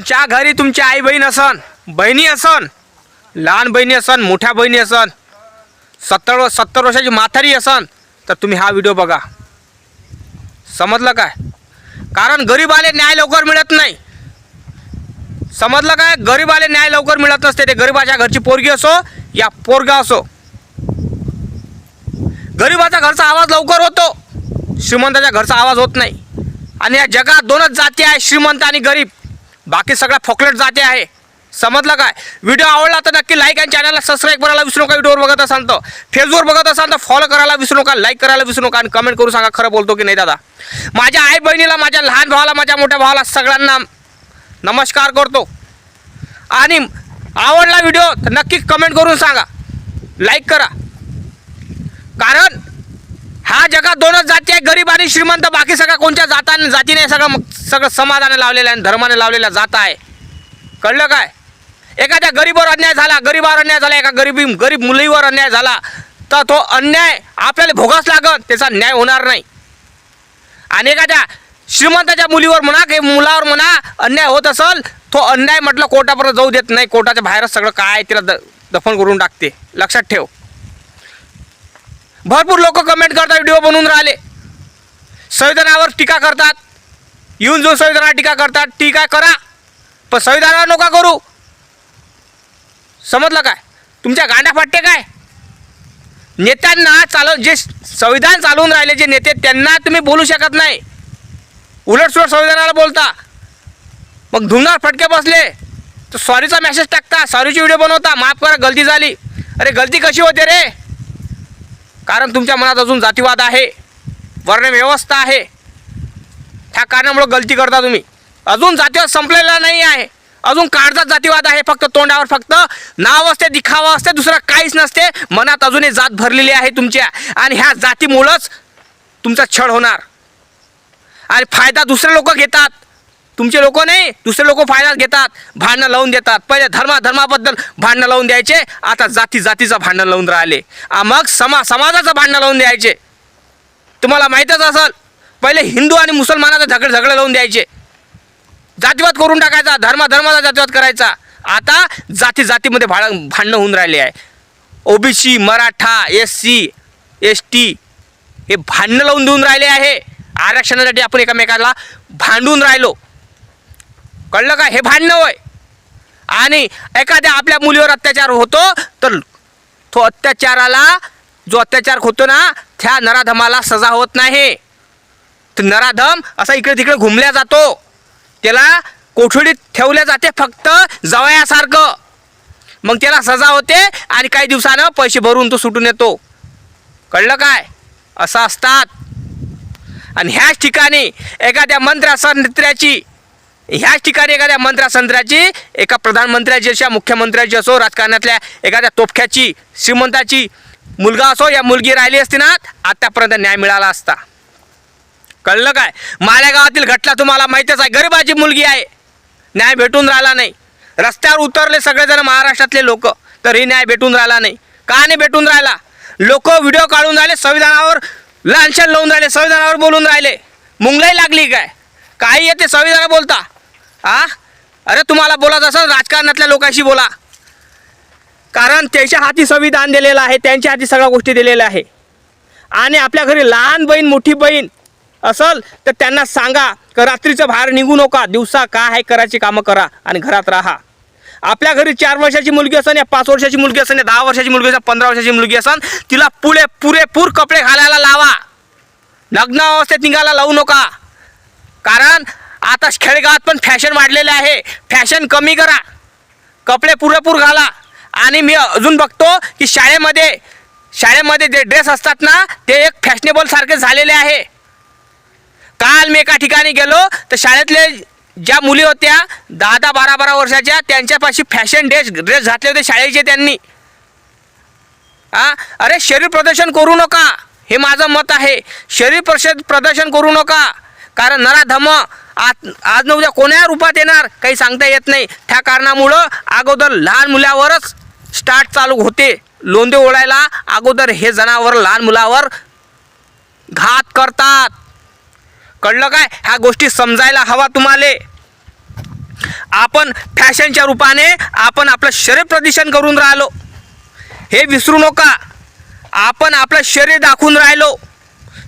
तुमच्या घरी तुमची आई बहीण असन, बहिणी असन, लहान बहिणी असन, मोठ्या बहिणी असन, 70 वर्षाची म्हातारी असन, तर तुम्ही हा व्हिडिओ बघा. समजलं काय? कारण गरीबाले न्याय लवकर मिळत नाही. समजलं काय? गरीबाले न्याय लवकर मिळत नसते. ते गरीबाच्या घरची पोरगी असो या पोरगा असो, गरीबाचा घरचा आवाज लवकर होतो, श्रीमंताच्या घरचा आवाज होत नाही. आणि या जगात दोनच जाती आहे, श्रीमंत आणि गरीब. बाकी सगळ्या फोकलेट जाती आहे. समजलं काय? व्हिडिओ आवडला तर नक्की लाईक आणि चॅनलला सबस्क्राईब करायला विसरू नका. व्हिडिओवर बघत असाल तर, फेसबुकवर बघत असाल तर फॉलो करायला विसरू नका, लाईक करायला विसरू नका आणि कमेंट करून सांगा खरं बोलतो की नाही दादा. माझ्या आई बहिणीला, माझ्या लहान भावाला, माझ्या मोठ्या भावाला सगळ्यांना नमस्कार करतो. आणि आवडला व्हिडिओ तर नक्की कमेंट करून सांगा, लाईक करा. कारण ह्या जगात दोनच जाती आहे, गरीब आणि श्रीमंत. बाकी सगळ्या कोणत्या जातीने सगळं समाजाने लावलेलं आहे, धर्माने लावलेल्या जात आहे. कळलं काय? एखाद्या गरीबावर अन्याय झाला, एका गरीब मुलीवर अन्याय झाला तर तो अन्याय आपल्याला भोगास लागत, त्याचा न्याय होणार नाही. आणि एखाद्या श्रीमंताच्या मुलीवर म्हणा की मुलावर म्हणा अन्याय होत असेल, तो अन्याय म्हटलं कोर्टापर्यंत जाऊ देत नाही. कोर्टाच्या बाहेरच सगळं काय तिला दफन करून टाकते. लक्षात ठेव. भरपूर लोक कमेंट करतात, व्हिडिओ बनवून राहिले, संविधानावर टीका करतात, येऊन जो संविधानावर टीका करतात. टीका करा पण संविधानावर नका करू. समजलं काय? तुमच्या गांड्या फाटते काय? नेत्यांना जे संविधान चालवून राहिले जे नेते, त्यांना तुम्ही बोलू शकत नाही. उलटसुलट संविधानाला बोलता. मग धुमणार फटके बसले तर सॉरीचा मेसेज टाकता, सॉरीची व्हिडिओ बनवता, माफ करा गलती झाली. अरे गलती कशी होते रे? कारण तुमच्या मनात अजून जातीवाद आहे, वर्णव्यवस्था आहे. त्या कारणामुळे गलती करता तुम्ही. अजून जातीवाद संपलेला नाही आहे, अजून काळजात जातीवाद आहे. फक्त तोंडावर फक्त नाव असते, दिखावा असते, दुसरं काहीच नसते. मनात अजूनही जात भरलेली आहे तुमच्या. आणि ह्या जातीमुळंच तुमचा छळ होणार. आणि फायदा दुसरे लोक घेतात, तुमचे लोक नाही, दुसरे लोक फायदा घेतात, भांडणं लावून देतात. पहिले धर्माबद्दल भांडणं लावून द्यायचे, आता जातीचं भांडणं लावून राहिले. मग समाजाचं भांडणं लावून द्यायचे. तुम्हाला माहीतच असेल, पहिले हिंदू आणि मुसलमानाचा झगडे लावून द्यायचे, जातीवाद करून टाकायचा, धर्माचा जातीवाद करायचा. आता जातीमध्ये भांडणं होऊन राहिले आहे. ओबीसी, मराठा, SC, ST हे भांडणं लावून देऊन राहिले आहे. आरक्षणासाठी आपण एकमेकाला भांडून राहिलो. कळलं का? हे भांडणं होय. आणि एखाद्या आपल्या मुलीवर अत्याचार होतो तर तो अत्याचाराला, जो अत्याचार होतो ना, त्या नराधमाला सजा होत नाही. तर नराधम असा इकडे तिकडे घुमल्या जातो, त्याला कोठडीत ठेवले जाते फक्त जवयासारखं. मग त्याला सजा होते आणि काही दिवसानं पैसे भरून तो सुटून येतो. कळलं काय? असं असतात. आणि ह्याच ठिकाणी एखाद्या मंत्र्याची एका प्रधानमंत्र्याची अशा मुख्यमंत्र्याची असो, राजकारणातल्या एखाद्या तोफक्याची, श्रीमंताची मुलगा असो या मुलगी राहिली असती ना, आतापर्यंत न्याय मिळाला असता. कळलं काय? मालेगावातील घटना तुम्हाला माहीतच आहे. गरीबाची मुलगी आहे, न्याय भेटून राहिला नाही. रस्त्यावर उतरले सगळेजण महाराष्ट्रातले लोक, तरी न्याय भेटून राहिला नाही. का नाही भेटून राहिला? लोक व्हिडिओ काढून राहिले, संविधानावर लांछन लावून राहिले, संविधानावर बोलून राहिले. मुंगलाई लागली काय? काही येते संविधान बोलता? अरे तुम्हाला बोलायचं असेल राजकारणातल्या लोकांशी बोला. कारण त्यांच्या हाती संविधान दिलेलं आहे, त्यांच्या हाती सगळ्या गोष्टी दिलेल्या आहे. आणि आपल्या घरी लहान बहीण, मोठी बहीण असल तर त्यांना सांगा की रात्रीचं बाहेर निघू नका, दिवसा काय आहे करायची कामं करा आणि घरात राहा. आपल्या घरी 4 वर्षाची मुलगी असेल या 5 वर्षाची मुलगी असेल या 10 वर्षाची मुलगी असेल, 15 वर्षाची मुलगी असेल, तिला पुरेपूर कपडे घालायला लावा. लग्न अवस्थेत निघायला लावू नका. कारण आता खेडेगावात पण फॅशन वाढलेलं आहे. फॅशन कमी करा, कपडे पुरेपूर घाला. आणि मी अजून बघतो की शाळेमध्ये जे ड्रेस असतात ना, ते एक फॅशनेबल सारखे झालेले आहे. काल मी एका ठिकाणी गेलो तर शाळेतले ज्या मुली होत्या 10-10, 12-12 वर्षाच्या, त्यांच्यापाशी फॅशन ड्रेस घातले होते शाळेचे त्यांनी. अरे शरीर प्रदर्शन करू नका, हे माझं मत आहे. शरीर प्रदर्शन करू नका. कारण नराधम आज न उद्या कोण्या रूपात येणार काही सांगता येत नाही. त्या कारणामुळं अगोदर लहान मुलावरच स्टार्ट चालू होते. लोंदे ओढायला अगोदर हे जनावर लहान मुलावर घात करतात. कळलं काय? ह्या गोष्टी समजायला हवा तुम्हाला. आपण फॅशनच्या रूपाने आपण आपलं शरीर प्रदर्शन करून राहिलो, हे विसरू नका. आपण आपलं शरीर दाखवून राहिलो,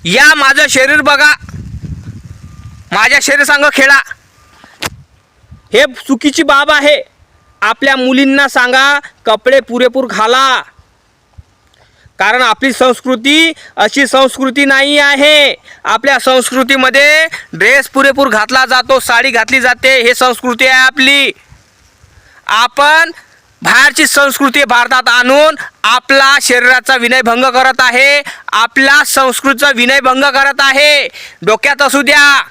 या माझं शरीर बघा, माझ्या शरीर संग खेळा, हे चुकीची बाब आहे. आपल्या मुलींना सांगा कपडे पुरेपूर घाला, कारण आपली संस्कृती अशी संस्कृती नाही आहे. आपल्या संस्कृतीमध्ये ड्रेस पुरेपूर घातला जातो, साडी घातली जाते, हे संस्कृती आहे आपली. आपण बाहेरची संस्कृती भारतात आणून आपला शरीराचा विनयभंग करत आहे, आपल्या संस्कृतीचा विनयभंग करत आहे. डोक्यात असू द्या,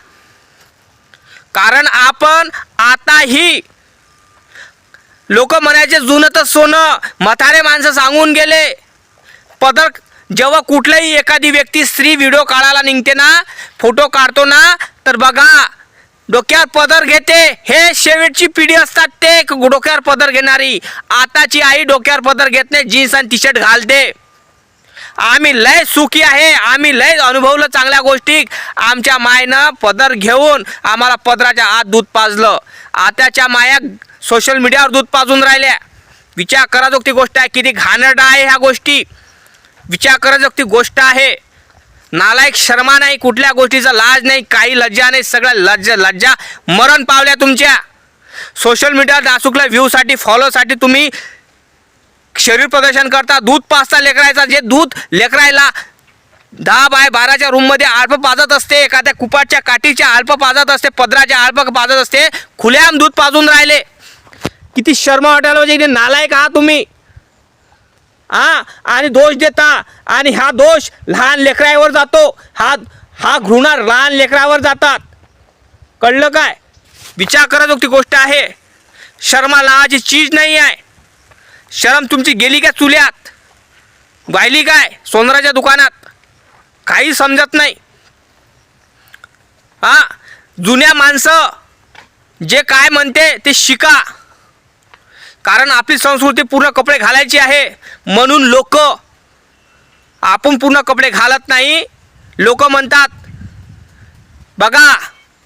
कारण आपण आताही लोक म्हणायचे जुनं तर सोनं, म्हातारे माणसं सांगून गेले. पदर जेव्हा कुठल्याही एखादी व्यक्ती स्त्री व्हिडिओ काढायला निघते ना, फोटो काढतो ना, तर बघा डोक्यावर पदर घेते. हे शेवटची पिढी असतात ते डोक्यावर पदर घेणारी. आताची आई डोक्यावर पदर घेत नाही, जीन्स आणि टी शर्ट घालते. आम्ही लय सुखी आहे, आम्ही लय अनुभवलं चांगल्या गोष्टी. आमच्या मायनं पदर घेऊन आम्हाला पदराच्या आत दूध पाजलं. आताच्या माया सोशल मीडियावर दूध पाजून राहिल्या. विचार कराजोगती गोष्ट आहे, किती घाणेरड आहे ह्या गोष्टी. विचार कराजोगती गोष्ट आहे. नालायक, शर्मा नाही, कुठल्या गोष्टीचा लाज नाही, काही लज्जा नाही, सगळ्या लज्जा मरण पावल्या तुमच्या. सोशल मीडियावर दासुकला व्ह्यूसाठी, फॉलोसाठी तुम्ही शरीर प्रदर्शन करता, दूध पाजता लेकरायचा. जे दूध लेकरायला 10x12च्या रूममध्ये आळप पाजत असते, एखाद्या कुपाटच्या काठीच्या आळप पाजत असते, पदराच्या आळप पाजत असते, खुल्याम दूध पाजून राहिले. किती शर्म वाटायला पाहिजे. नालायक आहात तुम्ही. आणि दोष देता, आणि हा दोष लहान लेकरावर जातो. हा घृणा लहान लेकरावर जातात. कळलं काय? विचार करत ती गोष्ट आहे. शर्मा नावाची चीज नाही आहे. शरम तुमची गेली काय चुल्यात, गायली काय सोनाराच्या दुकानात, काही समजत नाही. जुन्या माणसं जे काय म्हणते ते शिका, कारण आपली संस्कृती पूर्ण कपडे घालायची आहे. म्हणून लोक, आपण पूर्ण कपडे घालत नाही. लोक म्हणतात बघा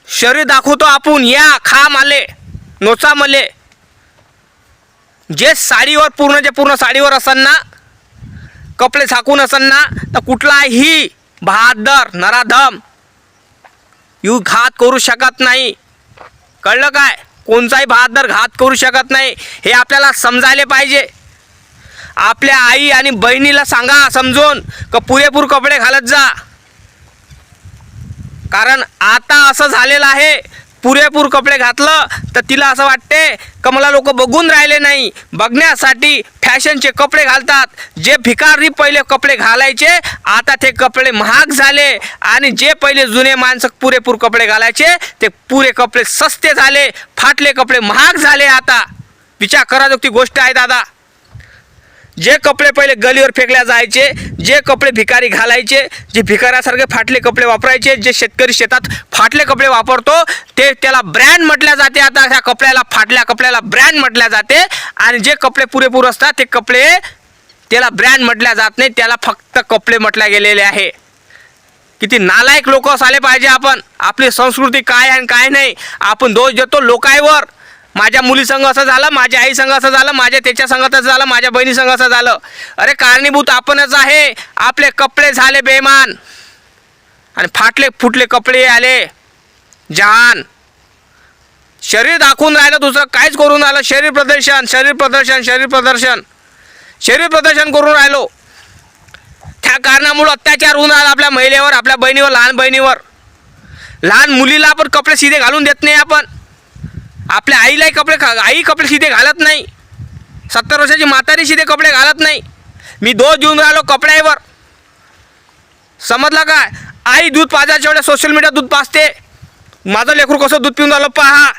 शरीर दाखवतो आपण, या खा माले, नोचा मले. जे साडीवर पूर्ण साडीवर असन ना, कपडे झाकून असन ना, तर कुठलाही बहादर नराधम यू घात करू शकत नाही. कळलं काय? कोणताही बहादर घात करू शकत नाही. हे आपल्याला समजायला पाहिजे. आपल्या आई आणि बहिणीला सांगा समजून का पुरेपूर कपडे घालत जा. कारण आता असं झालेलं आहे, पुरेपूर कपडे घातलं तर तिला असं वाटते का मला लोक बघून राहिले नाही, बघण्यासाठी फॅशनचे कपडे घालतात. जे भिकारी पहिले कपडे घालायचे आता ते कपडे महाग झाले, आणि जे पहिले जुने माणसं पुरेपूर कपडे घालायचे ते पुरे कपडे सस्ते झाले, फाटले कपडे महाग झाले. आता विचार कराजोगती गोष्ट आहे दादा. जे कपडे पहिले गलीवर फेकल्या जायचे, जे कपडे भिकारी घालायचे, जे भिकाऱ्यासारखे फाटले कपडे वापरायचे, जे शेतकरी शेतात फाटले कपडे वापरतो ते त्याला ब्रँड म्हटल्या जाते. आता ह्या कपड्याला, फाटल्या कपड्याला ब्रँड म्हटल्या जाते. आणि जे कपडे पुरेपूर असतात ते कपडे त्याला ब्रँड म्हटल्या जात नाही, त्याला फक्त कपडे म्हटल्या गेलेले आहे. किती नालायक लोक असायला पाहिजे आपण. आपली संस्कृती काय आहे आणि काय नाही आपण दोष देतो लोकांवर. माझ्या मुली संग असं झालं, माझ्या आई संग असं झालं, माझ्या त्याच्या संग असं झालं, माझ्या बहिणी संग असं झालं. अरे कारणीभूत आपणच आहे. आपले कपडे झाले बेमान, आणि फाटले फुटले कपडे आले जहान. शरीर दाखवून राहिलं, दुसरं काहीच करून राहिलं. शरीर प्रदर्शन, शरीर प्रदर्शन, शरीर प्रदर्शन, शरीर प्रदर्शन करून राहिलो. त्या कारणामुळे अत्याचार होऊन राहिला आपल्या महिलेवर, आपल्या बहिणीवर, लहान बहिणीवर. लहान मुलीला आपण कपडे सीधे घालून देत नाही. आपण आपल्या आईलाही आई कपडे सीधे घालत नाही. 70 वर्षाची म्हातारी सीधे कपडे घालत नाही. मी दोष देऊन राहिलो कपड्यावर. समजलं काय? आई दूध पाजायच्या वेळेस सोशल मीडिया दूध पाजते. माझं लेकरू कसं दूध पिऊन राहिलं पहा,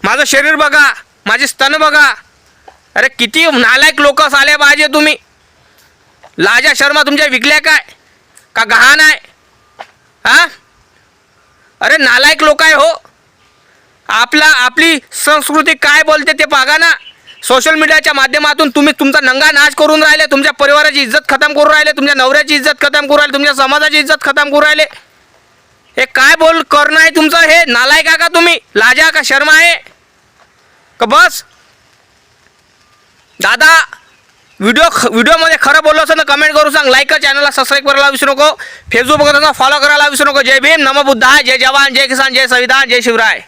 माझं शरीर बघा, माझे स्तन बघा. अरे किती नालायक लोक झाले पाहिजे तुम्ही. लाजा शर्मा तुमच्या विकल्या काय का गहाण आहे? अरे नालायक लोक आहे हो. आपली संस्कृती काय बोलते ते बघा ना. सोशल मीडियाच्या माध्यमातून तुम्ही तुमचा नंगा नाच करून राहिले, तुमच्या परिवाराची इज्जत खतम करून राहिले, तुमच्या नवऱ्याची इज्जत खतम करून राहिले, तुमच्या समाजाची इज्जत खतम करून राहिले. हे काय बोल करणं आहे तुमचं? हे नालायक आहे का तुम्ही? लाजा का शर्म आहे का? बस दादा, व्हिडिओमध्ये खरं बोललो असं तर कमेंट करू सांग. लाईक कर, चॅनलला सबस्क्राईब करायला विसरू नको. फेसबुक फॉलो करायला विसरू नको. जय भीम, नमो बुद्धाय, जय जवान, जय किसान, जय संविधान, जय शिवराय.